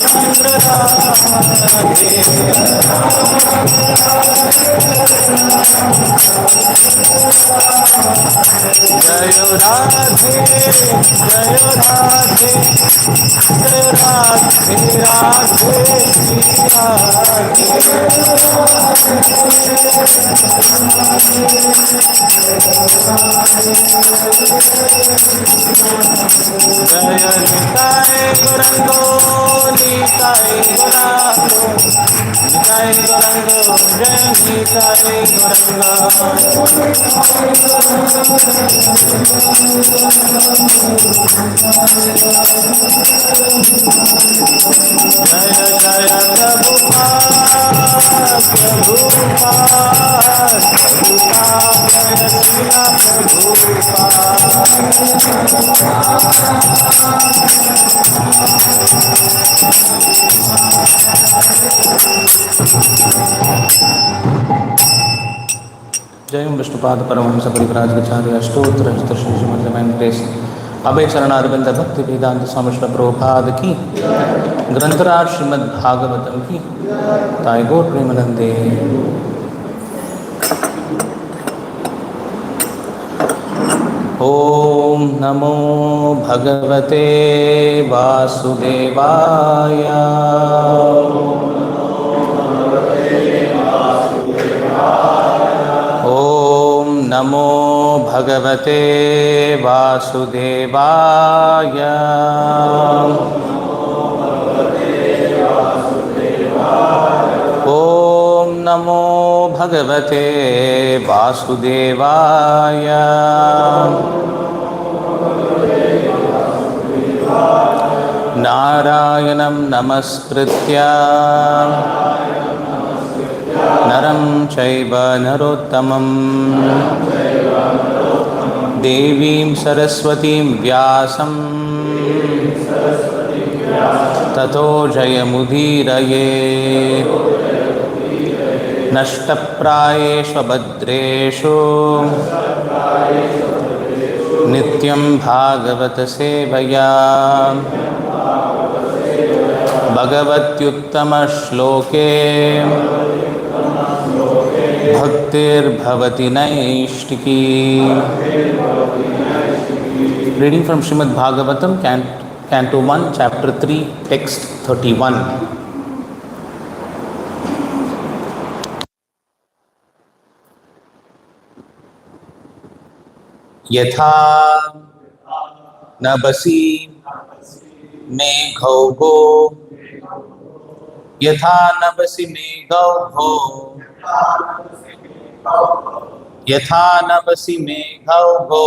जय राधे जय राधे जय राधे राधे जय निताय गौरंगो निताय गौरंगो निताय गौरंगो जय निताय गौरंगो जय जय प्रभुपाद प्रभुपाद प्रभुपाद जय श्रीला जय विष्णुपाद परमहंस परिव्राजकाचार्य अष्टोत्तर श्रीमद वेंकटेश अभय शरणारविंद भक्ति वेदांत स्वामी श्री प्रभुपाद की ग्रंथराज श्रीमद् भागवतम की तायगोर प्रेमानंदे। ओम नमो भगवते वासुदेवाय। ओम नमो भगवते वासुदेवाय। ओम नमो भगवते वासुदेवाय। नारायणं नमस्कृत्य नरं चैव नरोत्तमं देवीं सरस्वतीं व्यासं ततो जयमुदीरयेत्। नष्टप्रायेषु भद्रेषु नित्यं भागवत सेवया भगवत्युत्तमश्लोके भक्तिर्भवति नैष्टिकी। Reading from Srimad Bhagavatam, Canto 1, Chapter 3, Text 31. यथा नभसि मेघौघो यथा नभसि मेघौघो यथा नभसि मेघौघो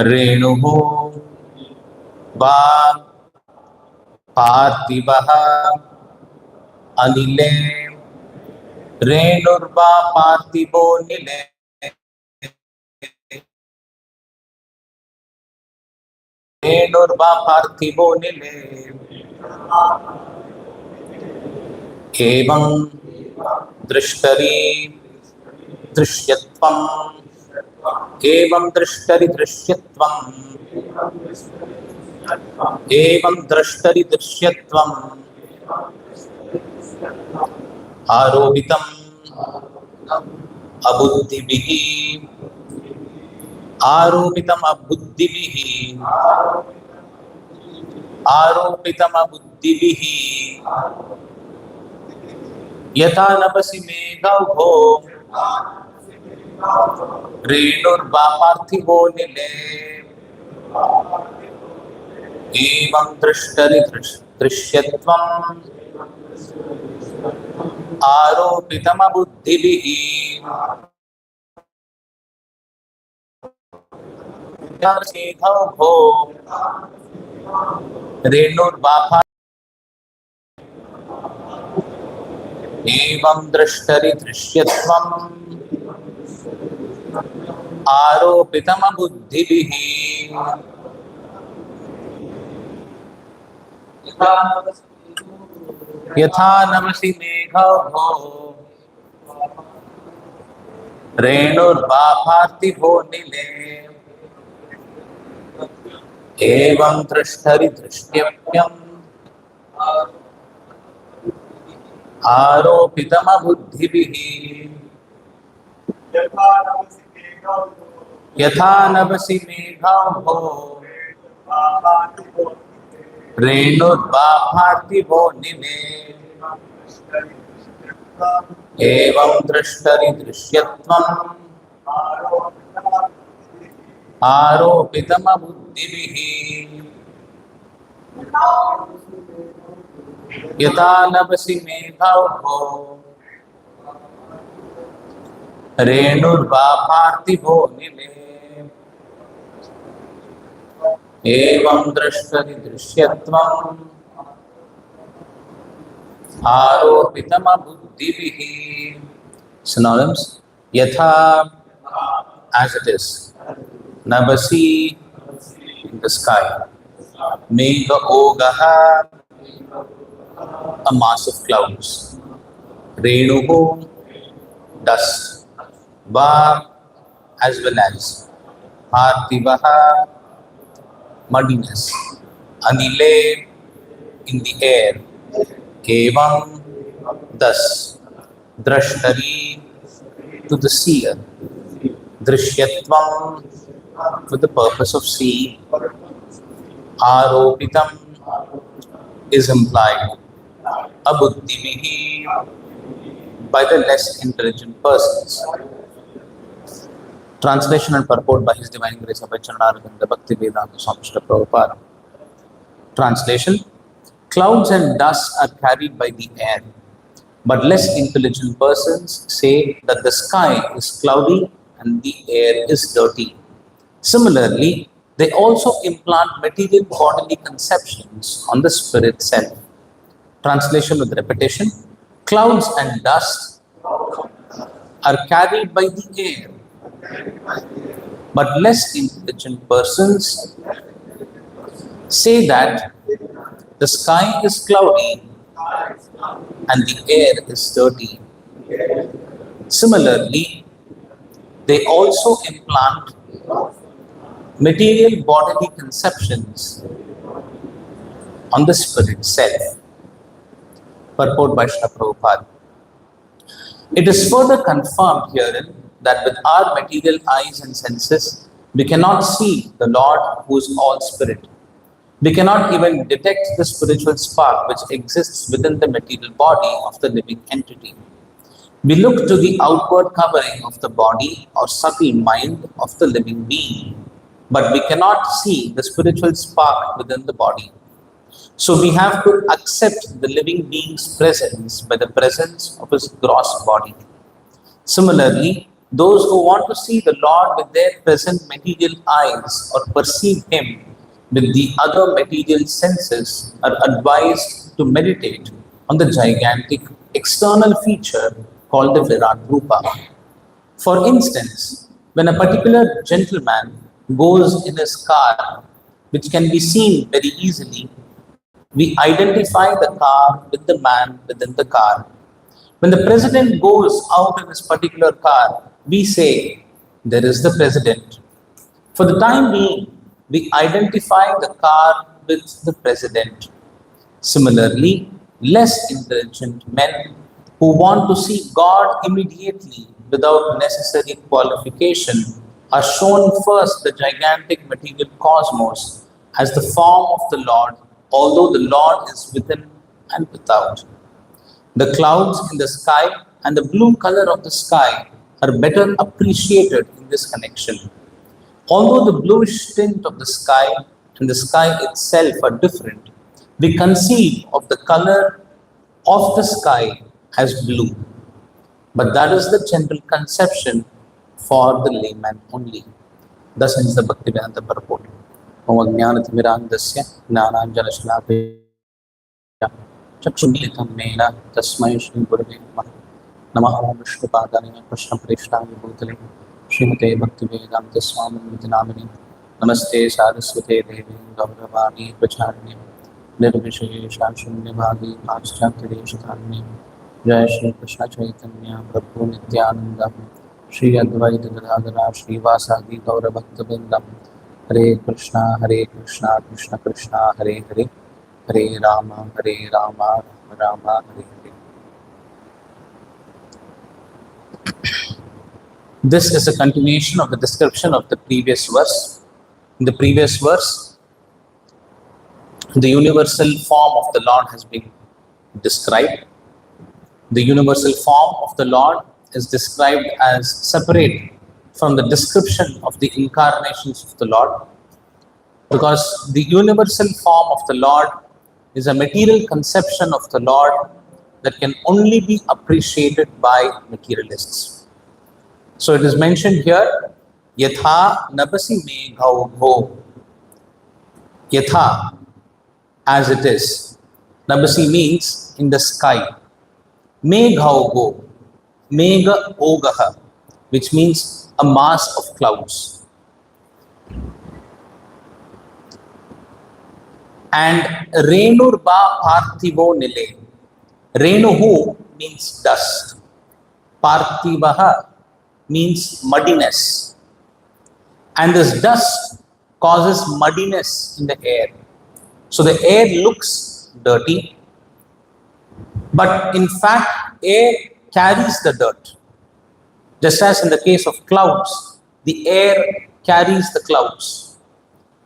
रेणुः वा पार्थिवः अनिले रेणुर्वा पार्थिवो निले रेणुर्वा पार्थिवो निले। एवं दृष्टरि दृश्यत्वम् एवं दृष्टरि दृश्यत्वम् एवं दृष्टरि दृश्यत्वम् आरोपितम् अबुद्धिभिः आरोपितम् अबुद्धिभिः आरोपितम् अबुद्धिभिः। यथा नभसि मेघौघो रेणुर्वा पार्थिवो निले एवं दृष्टरि दृश्यत्वम् आरोपितम् अबुद्धिभिः। मेघौघो रेणुर्वा एवं दृष्टरि दृश्यत्वम् आरोपितम् अबुद्धिभिः। यथा नभसि मेघौघो रेणुर्वा पार्थिवो निले एवं दृष्टरि दृष्ट्यप्यम् आरोपितमबुद्धिभिः यथा नभसि मेघाओ रेणुर्वा पार्थिवो निने एवं दृष्टरि दृश्यत्वम् आरोपितमबुद्धिभिः यथा नभसि मेघाओ रेणुर्वा पार्थिवो निने एवं दृष्टरि दृश्यत्वम् आरोपितमबुद्धिभिः. Synonyms: yatha, as it is; nabasi, in the sky; megha ogaha, a mass of clouds; renuhu, dust; va, as well as; parthivaha, muddiness; anile, in the air; evam, thus; drashtari, to the seer; drishyatvam, for the purpose of seeing; aropitam, is implied; abuddhivihi, by the less intelligent persons. Translation and purport by His Divine Grace of Charanarinda Bhakti Vedanta Swami Srila Prabhupada. Translation: clouds and dust are carried by the air, but less intelligent persons say that the sky is cloudy and the air is dirty. Similarly, they also implant material bodily conceptions on the spirit self. Translation with repetition: clouds and dust are carried by the air, but less intelligent persons say that the sky is cloudy and the air is dirty. Similarly, they also implant material bodily conceptions on the spirit self. Purport by Srila Prabhupada. It is further confirmed herein that with our material eyes and senses, we cannot see the Lord who is all spirit. We cannot even detect the spiritual spark which exists within the material body of the living entity. We look to the outward covering of the body or subtle mind of the living being, but we cannot see the spiritual spark within the body. So we have to accept the living being's presence by the presence of his gross body. Similarly, those who want to see the Lord with their present material eyes or perceive him with the other material senses are advised to meditate on the gigantic external feature called the Virat Rupa. For instance, when a particular gentleman goes in his car, which can be seen very easily, we identify the car with the man within the car. When the president goes out in his particular car, we say, there is the president. For the time being, we identify the car with the president. Similarly, less intelligent men who want to see God immediately without necessary qualification are shown first the gigantic material cosmos as the form of the Lord, although the Lord is within and without. The clouds in the sky and the blue color of the sky are better appreciated in this connection. Although the bluish tint of the sky and the sky itself are different, we conceive of the color of the sky as blue. But that is the general conception for the layman only. Thus ends the Bhaktivedanta purport. Om Ajnanatimirandasya Gnananjanashalakaya Chakshumilitam Mena Tasmai Shri Gurave Namaha. Namaha Om Vishnupadaya Krishna Prishthaya Bhutale Srimate Bhaktivedanta Swami Namini. Namaste Saraswate Devi Gauravani Pracharni Nirvishesha Shunyavadi Paschatyadesh Jai Shri Krishna Chaitanya Prabhu Nityananda Shri Advaita Gadadhara Shri Vasadi Gaura Bhakta Vrindam Hare Krishna, Krishna Krishna, Hare Hare, Hare Rama, Rama Rama, Hare Hare. This is a continuation of the description of the previous verse. In the previous verse, the universal form of the Lord has been described. The universal form of the Lord is described as separate from the description of the incarnations of the Lord, because the universal form of the Lord is a material conception of the Lord that can only be appreciated by materialists. So it is mentioned here, Yatha Nabasi Meghau Bho. Yatha, as it is. Nabasi means in the sky. Meghau Bho. Megha Ogaha, which means a mass of clouds. And Renurba Parthivo Nile. Renuhu means dust. Parthivaha means muddiness. And this dust causes muddiness in the air. So the air looks dirty, but in fact, air carries the dirt. Just as in the case of clouds, the air carries the clouds.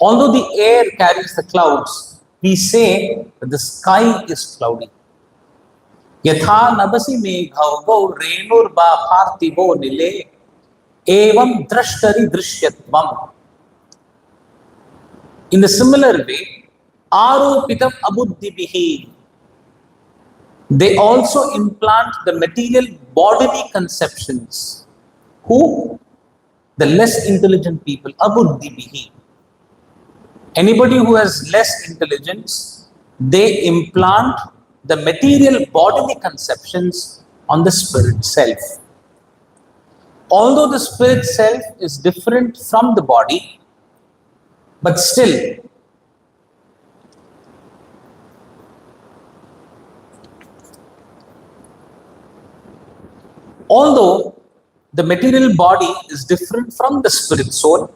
Although the air carries the clouds, we say that the sky is cloudy. Yatha nabasi meghaugo renurba parthivo nile evam drashtari drishyatvam. In the similar way, aropitam abuddhibihi, they also implant the material bodily conceptions. Who? The less intelligent people, abuddhibihi. Anybody who has less intelligence, they implant the material bodily conceptions on the spirit self. Although the spirit self is different from the body, but still, although the material body is different from the spirit soul,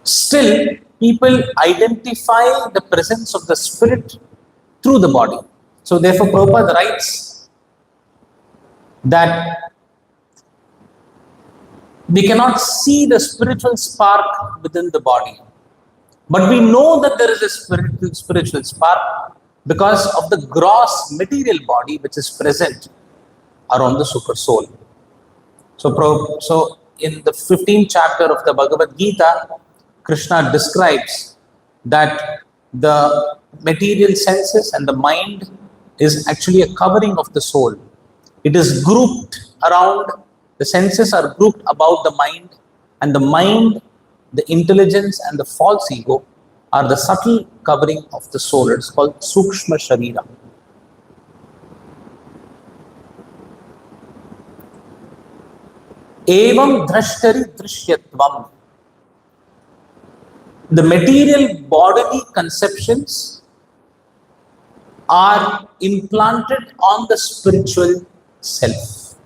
still people identify the presence of the spirit through the body. So therefore Prabhupada writes that we cannot see the spiritual spark within the body, but we know that there is a spiritual spark because of the gross material body which is present around the super soul. So in the 15th chapter of the Bhagavad Gita, Krishna describes that the material senses and the mind is actually a covering of the soul. It is grouped around, the senses are grouped about the mind, and the mind, the intelligence and the false ego are the subtle covering of the soul. It's called Sukshma Sharira. Evam drashtari drishyatvam. The material bodily conceptions are implanted on the spiritual self.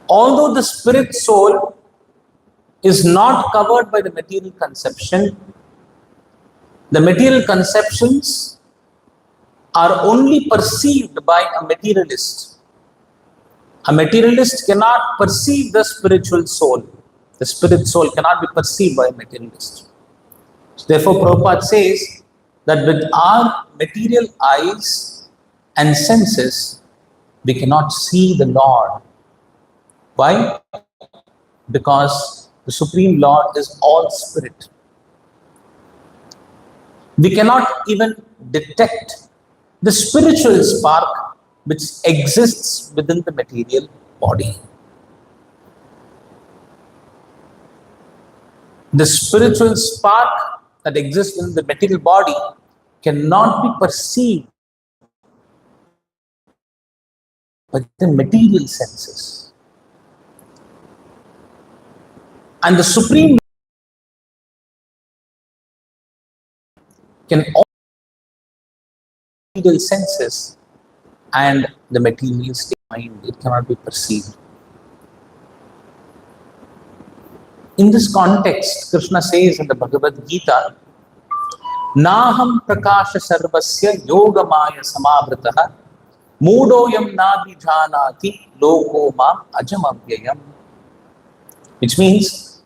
Although the spirit soul is not covered by the material conception, the material conceptions are only perceived by a materialist. A materialist cannot perceive the spiritual soul. The spirit soul cannot be perceived by a materialist. So therefore, Prabhupada says that with our material eyes and senses, we cannot see the Lord. Why? Because the Supreme Lord is all spirit. We cannot even detect the spiritual spark which exists within the material body. The spiritual spark that exists in the material body cannot be perceived by the material senses. And the Supreme can all material senses and the material state of mind, it cannot be perceived. In this context, Krishna says in the Bhagavad Gita, Naham prakasha sarvasya yogamaya samavritah Moodoyam nabhijanati loko mam ajamavyayam. Which means,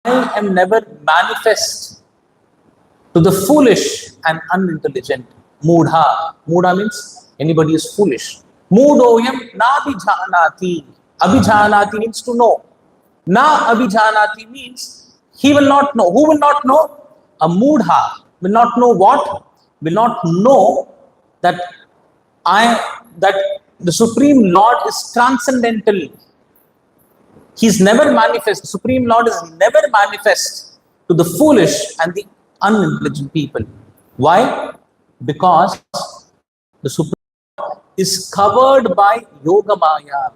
I am never manifest to the foolish and unintelligent. Moodha. Moodha means anybody is foolish. Moodoyam nabhijanati. Abhijanati means to know. Na abhijanati means he will not know. Who will not know? A moodha will not know what? Will not know that the Supreme Lord is transcendental. He is never manifest. The Supreme Lord is never manifest to the foolish and the unintelligent people. Why? Because the Supreme Lord is covered by Yoga Maya.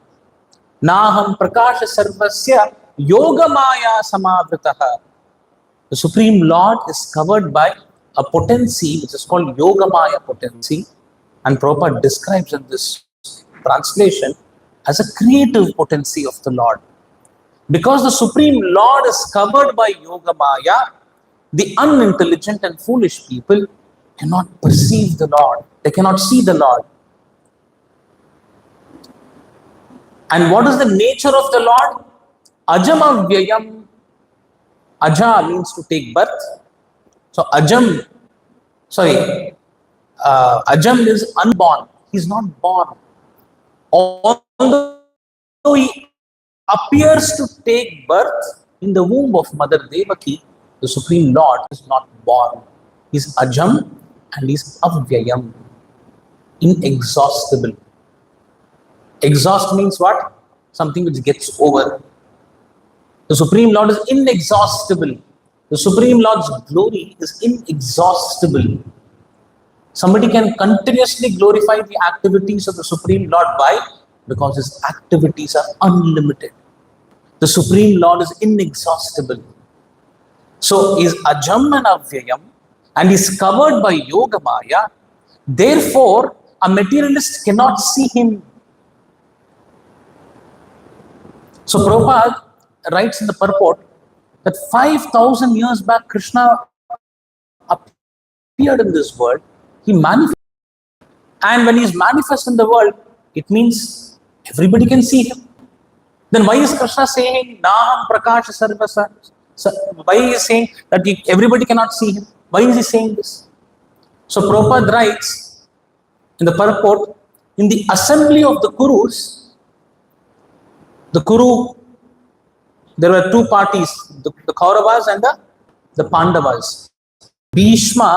Naham prakasha sarvasya Yoga Maya samavritah. The Supreme Lord is covered by a potency which is called Yoga Maya potency, and Prabhupada describes in this translation as a creative potency of the Lord. Because the Supreme Lord is covered by Yoga Maya, the unintelligent and foolish people cannot perceive the Lord. They cannot see the Lord. And what is the nature of the Lord? Ajamavyayam. Aja means to take birth. So Ajam is unborn. He is not born. Although he appears to take birth in the womb of Mother Devaki, the Supreme Lord is not born. He is Ajam and he is Avyayam, inexhaustible. Exhaust means what? Something which gets over. The Supreme Lord is inexhaustible. The Supreme Lord's glory is inexhaustible. Somebody can continuously glorify the activities of the Supreme Lord. Why? Because his activities are unlimited. The Supreme Lord is inexhaustible. So he is Ajam and Avyayam and is covered by Yoga Maya. Therefore, a materialist cannot see him. So Prabhupada writes in the purport that 5,000 years back, Krishna appeared in this world. He manifested. And when he is manifest in the world, it means everybody can see him. Then why is Krishna saying, Naham prakasha sarvasa? Why is he saying that everybody cannot see him? Why is he saying this? So Prabhupada writes in the purport, in the assembly of the Kurus, there were two parties, the Kauravas and the Pandavas. Bhishma